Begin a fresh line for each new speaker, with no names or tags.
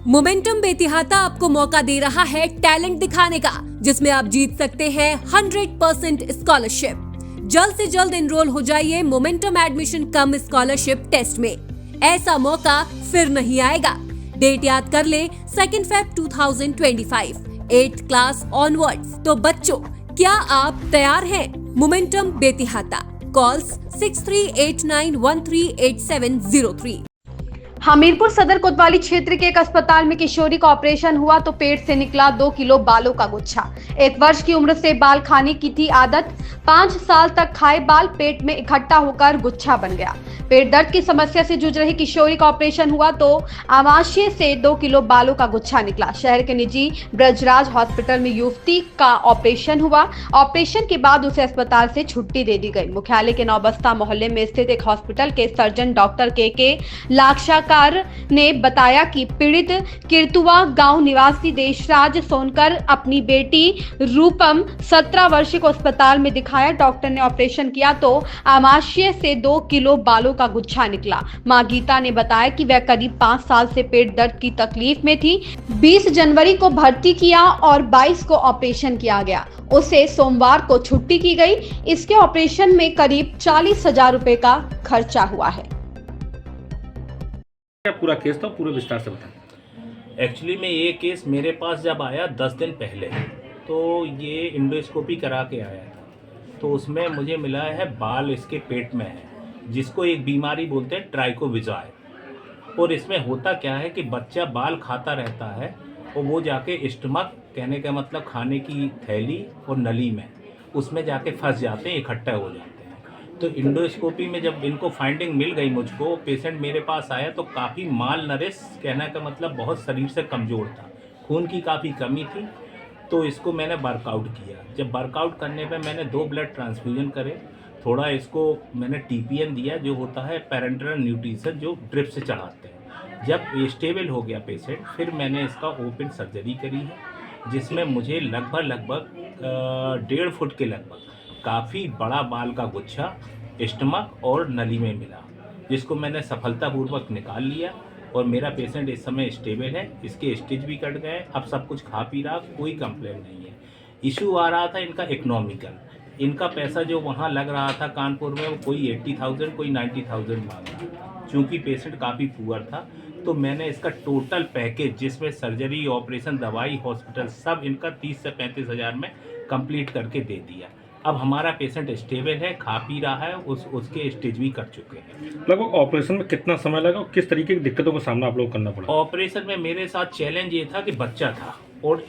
Momentum Betiahata आपको मौका दे रहा है टैलेंट दिखाने का, जिसमें आप जीत सकते हैं 100% स्कॉलरशिप। जल्द से जल्द एनरोल हो जाइए momentum admission cum scholarship test में। ऐसा मौका फिर नहीं आएगा। डेट याद कर ले, 2 Feb 2025, 8th क्लास ऑनवर्ड्स। तो बच्चों, क्या आप तैयार हैं? Momentum Betiahata, calls 6389138703।
हमीरपुर सदर कोतवाली क्षेत्र के एक अस्पताल में किशोरी का ऑपरेशन हुआ तो पेट से निकला 2 किलो बालों का गुच्छा। 1 वर्ष की उम्र से बाल खाने की थी आदत। 5 साल तक खाए बाल पेट में इकट्ठा होकर गुच्छा बन गया। पेट दर्द की समस्या से जूझ रही किशोरी का ऑपरेशन हुआ तो आमाशय से 2 किलो बालों का गुच्छा निकला। शहर के निजी ब्रजराज हॉस्पिटल में युवती का ऑपरेशन हुआ। ऑपरेशन के बाद उसे अस्पताल से छुट्टी दे दी गई। मुख्यालय के नौबस्ता मोहल्ले में स्थित एक हॉस्पिटल के सर्जन डॉक्टर के लाक्षाकार ने बताया कि पीड़ित किरतुआ गांव निवासी देशराज सोनकर अपनी बेटी रूपम 17 वर्षीय को अस्पताल में दिखाया। डॉक्टर ने ऑपरेशन किया तो आमाशय से 2 किलो बालों का गुच्छा निकला। मां गीता ने बताया कि वह करीब 5 साल से पेट दर्द की तकलीफ में थी। 20 जनवरी को भर्ती किया और 22 को ऑपरेशन किया गया। उसे सोमवार को छुट्टी की गई। इसके ऑपरेशन में करीब 40,000 रुपए का खर्चा हुआ है।
क्या पूरा केस था, पूरे विस्तार से बताएं।
एक्चुअली में ये केस मेरे पास जब आया 10 दिन पहले, तो ये इंडोस्कोपी करा के आया था। तो उसमें मुझे मिला है बाल इसके पेट में है, जिसको एक बीमारी बोलते हैं ट्राइकोविज़ाय। और इसमें होता क्या है कि बच्चा बाल खाता रहता है और वो जाके स्टमक, कहने का मतलब खाने की थैली और नली में, उसमें जाके फंस जाते हैं, इकट्ठा हो जाते हैं। तो इंडोस्कोपी में जब इनको फाइंडिंग मिल गई, मुझको पेशेंट मेरे पास आया तो काफ़ी माल नरिश, कहने का मतलब बहुत शरीर से कमज़ोर था, खून की काफ़ी कमी थी। तो इसको मैंने वर्कआउट किया। जब वर्कआउट करने पे मैंने 2 ब्लड ट्रांसफ्यूजन करे, थोड़ा इसको मैंने TPN दिया, जो होता है पेरेंटल न्यूट्रिशन, जो ड्रिप से चढ़ाते हैं। जब स्टेबल हो गया पेशेंट, फिर मैंने इसका ओपन सर्जरी करी है, जिसमें मुझे लगभग 1.5 फुट के लगभग काफ़ी बड़ा बाल का गुच्छा स्टमक और नली में मिला, जिसको मैंने सफलतापूर्वक निकाल लिया। और मेरा पेशेंट इस समय स्टेबल है, इसके स्टिच भी कट गए, अब सब कुछ खा पी रहा, कोई कंप्लेन नहीं है। इशू आ रहा था इनका इकोनॉमिकल, इनका पैसा जो वहाँ लग रहा था कानपुर में, वो कोई 80,000 कोई 90,000 मांग रहा था। चूँकि पेशेंट काफ़ी पुअर था, तो मैंने इसका टोटल पैकेज, जिसमें सर्जरी, ऑपरेशन, दवाई, हॉस्पिटल, सब इनका 30 से 35,000 में कंप्लीट करके दे दिया। अब हमारा पेशेंट स्टेबल है, खा पी रहा है, उसके स्टेज भी कर चुके हैं।
लगभग ऑपरेशन में कितना समय लगा और किस तरीके की दिक्कतों का सामना आप लोग करना पड़ा?
ऑपरेशन में मेरे साथ चैलेंज ये था कि बच्चा था और